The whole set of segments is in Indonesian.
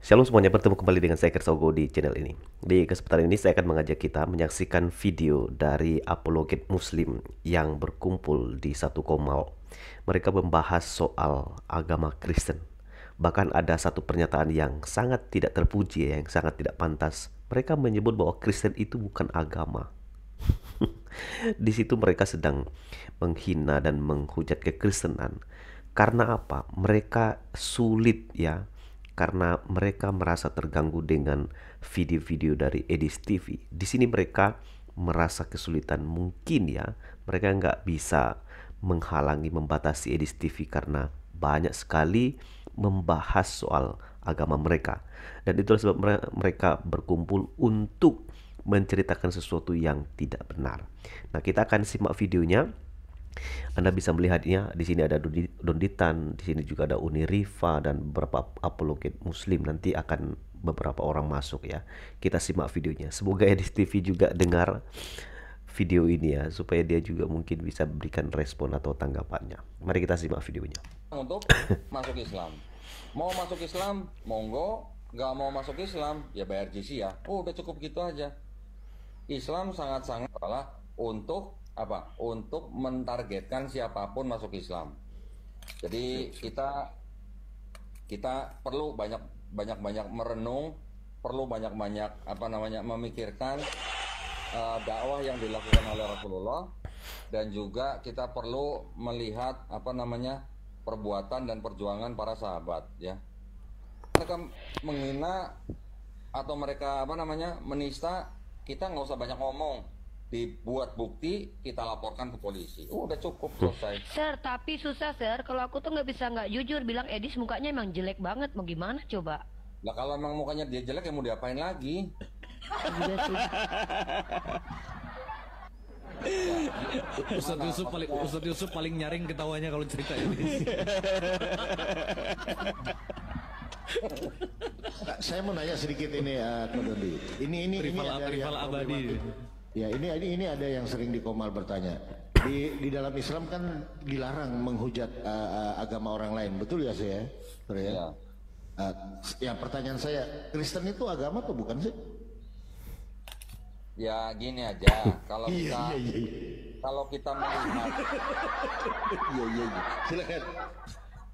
Shalom semuanya, bertemu kembali dengan saya Kersogo di channel ini. Di kesempatan ini saya akan mengajak kita menyaksikan video dari apologet muslim yang berkumpul di satu komal. Mereka membahas soal agama Kristen. Bahkan ada satu pernyataan yang sangat tidak terpuji, yang sangat tidak pantas. Mereka menyebut bahwa Kristen itu bukan agama. Di situ mereka sedang menghina dan menghujat kekristenan. Karena apa? Mereka sulit ya, karena mereka merasa terganggu dengan video-video dari Edis TV. Di sini mereka merasa kesulitan, mungkin ya, mereka nggak bisa menghalangi, membatasi Edis TV karena banyak sekali membahas soal agama mereka. Dan itulah sebab mereka berkumpul untuk menceritakan sesuatu yang tidak benar. Nah, kita akan simak videonya. Anda bisa melihatnya. Di sini ada Donditan, di sini juga ada Uni Rifa dan beberapa apologet Muslim. Nanti akan beberapa orang masuk ya. Kita simak videonya. Semoga Edis TV juga dengar video ini ya, supaya dia juga mungkin bisa berikan respon atau tanggapannya. Mari kita simak videonya. Untuk masuk Islam, mau masuk Islam monggo, nggak mau masuk Islam ya bayar jizyah. Udah cukup gitu aja. Islam sangat-sangat adalah untuk apa? Untuk mentargetkan siapapun masuk Islam. Jadi kita perlu banyak merenung, perlu banyak apa namanya memikirkan dakwah yang dilakukan oleh Rasulullah, dan juga kita perlu melihat apa namanya perbuatan dan perjuangan para sahabat ya. Mereka menghina atau mereka apa namanya menista, kita nggak usah banyak ngomong, dibuat bukti, kita laporkan ke polisi, udah cukup selesai. Sir, tapi susah sir, kalau aku tuh nggak jujur bilang Edis mukanya emang jelek banget, mau gimana coba? Lah kalau emang mukanya dia jelek ya mau diapain lagi? Juga sih. Ustadz Yusuf paling nyaring ketawanya kalau cerita ini. Saya mau nanya sedikit ini, Ko Dodi. Ini ada rival yang abadi. Ya, ini ada yang sering di Komal bertanya. Di dalam Islam kan dilarang menghujat agama orang lain, betul ya saya? Ya. Ya, pertanyaan saya, Kristen itu agama atau bukan sih? Ya gini aja, kalau kita Iya. kalau kita melihat Iya. Silakan.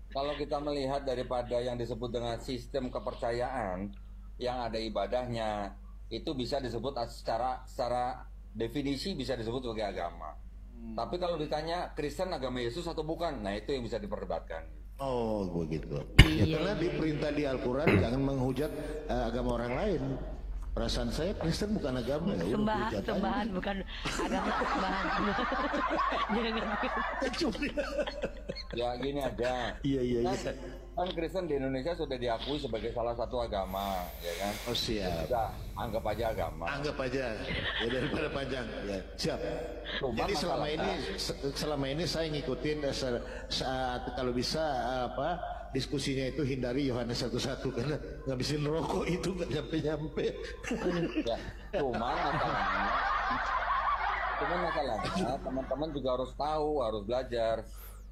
kalau kita melihat daripada yang disebut dengan sistem kepercayaan yang ada ibadahnya, itu bisa disebut secara definisi bisa disebut sebagai agama. Tapi kalau ditanya Kristen agama Yesus atau bukan, nah itu yang bisa diperdebatkan. Oh, begitu. Ya, Iya, karena diperintah di Al-Quran jangan menghujat agama orang lain. Perasaan saya Kristen bukan agama, ya udah hujat aja. Sembahan bukan agama, sembahan. Jangan. Ya gini aja. Iya. Kan Kristen di Indonesia sudah diakui sebagai salah satu agama, ya kan? Oh, siap. Sudah, anggap aja agama. Anggap aja ya, daripada panjang ya, siap. Cuma Jadi masalahnya- selama ini saya ngikutin saat kalau bisa diskusinya itu hindari Yohanes 1:1 karena ngabisin rokok itu nggak nyampe. Ya, cuman masalahnya teman-teman juga harus tahu, harus belajar.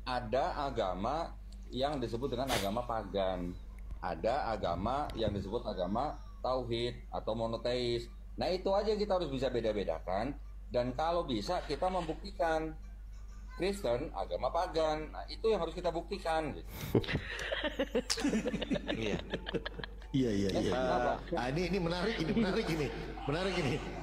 Ada agama yang disebut dengan agama pagan. Ada agama yang disebut agama tauhid atau monoteis. Nah, itu aja yang kita harus bisa beda-bedakan, dan kalau bisa kita membuktikan Kristen agama pagan. Nah, itu yang harus kita buktikan gitu. Iya. Kenapa? Ini menarik ini.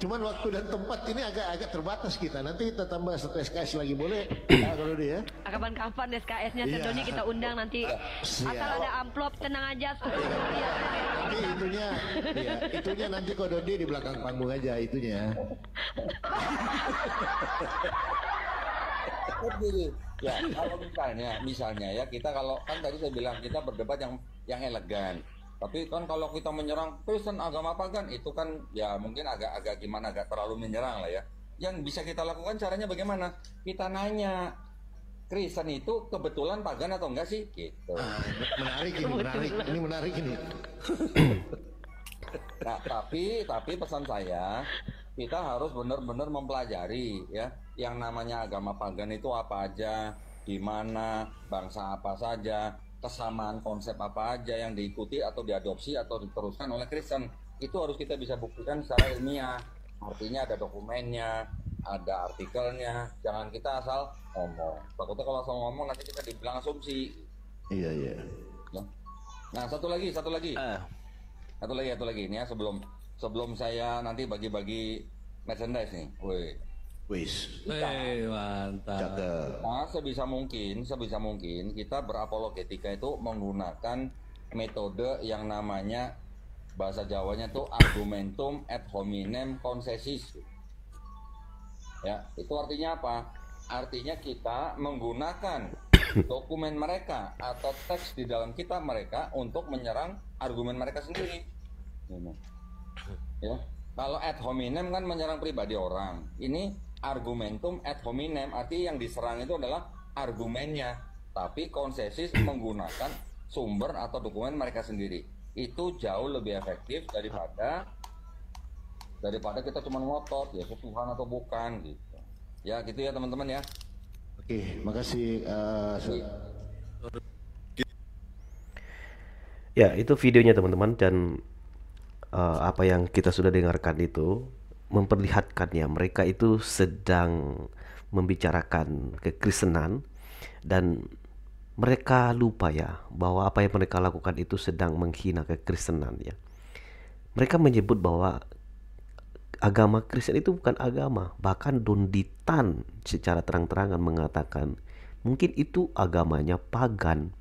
Cuman waktu dan tempat ini agak terbatas kita. Nanti kita tambah satu SKS lagi boleh? Kalau dia. Kapan-kapan SKS-nya Iya. Doni kita undang nanti. Siap. Asal ada amplop, tenang aja. Tapi itunya nanti Ko Dodi di belakang panggung aja itunya. Berdiri. Ya, kalau misalnya ya kita, kalau kan tadi saya bilang kita berdebat yang elegan. Tapi kan kalau kita menyerang Kristen agama pagan, itu kan ya mungkin agak gimana, agak terlalu menyerang lah ya. Yang bisa kita lakukan caranya bagaimana? Kita nanya, Kristen itu kebetulan pagan atau enggak sih? Gitu. Ini menarik ini. Nah, tapi pesan saya, kita harus benar-benar mempelajari ya, yang namanya agama pagan itu apa aja, di mana, bangsa apa saja. kesamaan konsep apa aja yang diikuti atau diadopsi atau diteruskan oleh Kristen. Itu harus kita bisa buktikan secara ilmiah. Artinya ada dokumennya, ada artikelnya. Jangan kita asal ngomong. Takutnya kalau asal ngomong nanti kita dibilang asumsi. Iya, iya. Ya. Nah, satu lagi. Satu lagi ini ya, sebelum saya nanti bagi-bagi merchandise nih. Woi. Wis. Mantap. Cakep. Nah, sebisa mungkin kita berapologetika itu menggunakan metode yang namanya bahasa Jawanya tuh argumentum ad hominem concessis. Ya, itu artinya apa? Artinya kita menggunakan dokumen mereka atau teks di dalam kitab mereka untuk menyerang argumen mereka sendiri. Ya, kalau ad hominem kan menyerang pribadi orang. Ini argumentum ad hominem, artinya yang diserang itu adalah argumennya, tapi konsesis menggunakan sumber atau dokumen mereka sendiri. Itu jauh lebih efektif daripada kita cuma ngotot Yesus Tuhan atau bukan gitu. Ya gitu ya teman-teman ya. Oke, makasih. Ya, itu videonya teman-teman, dan apa yang kita sudah dengarkan itu memperlihatkan ya mereka itu sedang membicarakan kekristenan, dan mereka lupa ya bahwa apa yang mereka lakukan itu sedang menghina kekristenan ya. Mereka menyebut bahwa agama Kristen itu bukan agama, bahkan Don Ditan secara terang-terangan mengatakan mungkin itu agamanya pagan.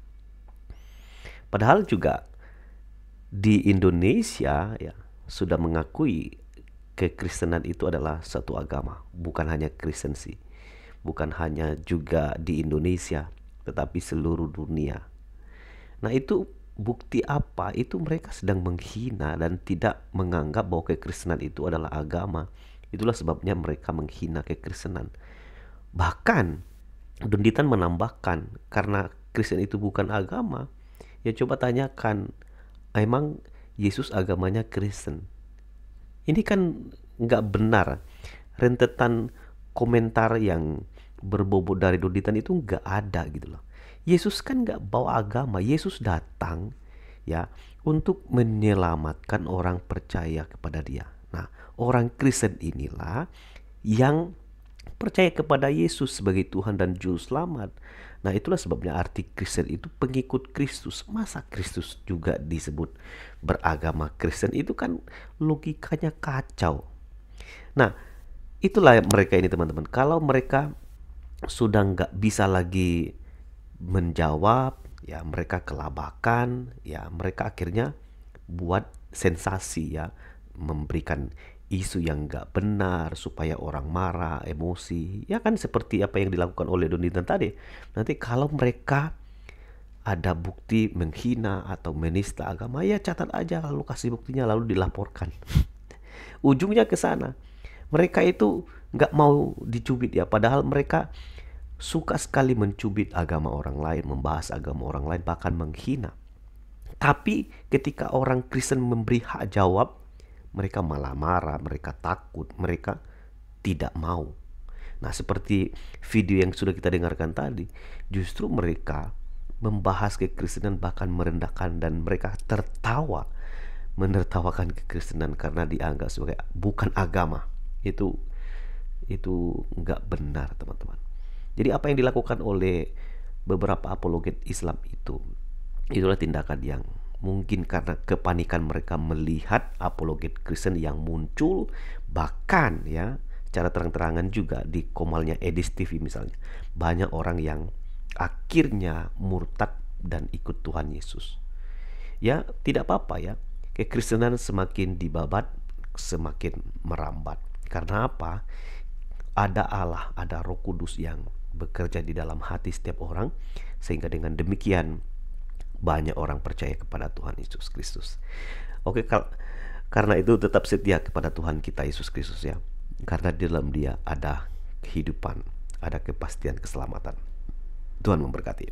Padahal juga di Indonesia ya sudah mengakui kekristenan itu adalah satu agama, bukan hanya Kristen sih, bukan hanya juga di Indonesia, tetapi seluruh dunia. Nah itu bukti apa? Itu mereka sedang menghina dan tidak menganggap bahwa kekristenan itu adalah agama. Itulah sebabnya mereka menghina kekristenan. Bahkan Don Ditan menambahkan, karena Kristen itu bukan agama, ya coba tanyakan, emang Yesus agamanya Kristen? Ini kan nggak benar. Rentetan komentar yang berbobot dari Don Ditan itu nggak ada gitu loh. Yesus kan nggak bawa agama. Yesus datang ya untuk menyelamatkan orang percaya kepada Dia. Nah, orang Kristen inilah yang percaya kepada Yesus sebagai Tuhan dan Juru Selamat. Nah, itulah sebabnya arti Kristen itu pengikut Kristus. Masa Kristus juga disebut beragama Kristen? Itu kan logikanya kacau. Nah, itulah mereka ini teman-teman. Kalau mereka sudah nggak bisa lagi menjawab, ya mereka kelabakan, ya mereka akhirnya buat sensasi ya, memberikan isu yang nggak benar supaya orang marah, emosi. Ya kan seperti apa yang dilakukan oleh Don Ditan tadi. Nanti kalau mereka ada bukti menghina atau menista agama, ya catat aja lalu kasih buktinya lalu dilaporkan. Ujungnya ke sana. Mereka itu nggak mau dicubit ya, padahal mereka suka sekali mencubit agama orang lain, membahas agama orang lain, bahkan menghina. Tapi ketika orang Kristen memberi hak jawab, mereka malah marah, mereka takut, mereka tidak mau. Nah, seperti video yang sudah kita dengarkan tadi, justru mereka membahas kekristenan bahkan merendahkan, dan mereka tertawa menertawakan kekristenan karena dianggap sebagai bukan agama. Itu nggak benar teman-teman. Jadi apa yang dilakukan oleh beberapa apologet Islam itulah tindakan yang mungkin karena kepanikan mereka melihat apologet Kristen yang muncul, bahkan ya secara terang-terangan juga di komalnya Edis TV misalnya, banyak orang yang akhirnya murtad dan ikut Tuhan Yesus. Ya tidak apa-apa ya, kekristenan semakin dibabat, semakin merambat. Karena apa? Ada Allah, ada Roh Kudus yang bekerja di dalam hati setiap orang, sehingga dengan demikian banyak orang percaya kepada Tuhan Yesus Kristus. Oke, karena itu tetap setia kepada Tuhan kita Yesus Kristus ya. Karena di dalam Dia ada kehidupan, ada kepastian keselamatan. Tuhan memberkati.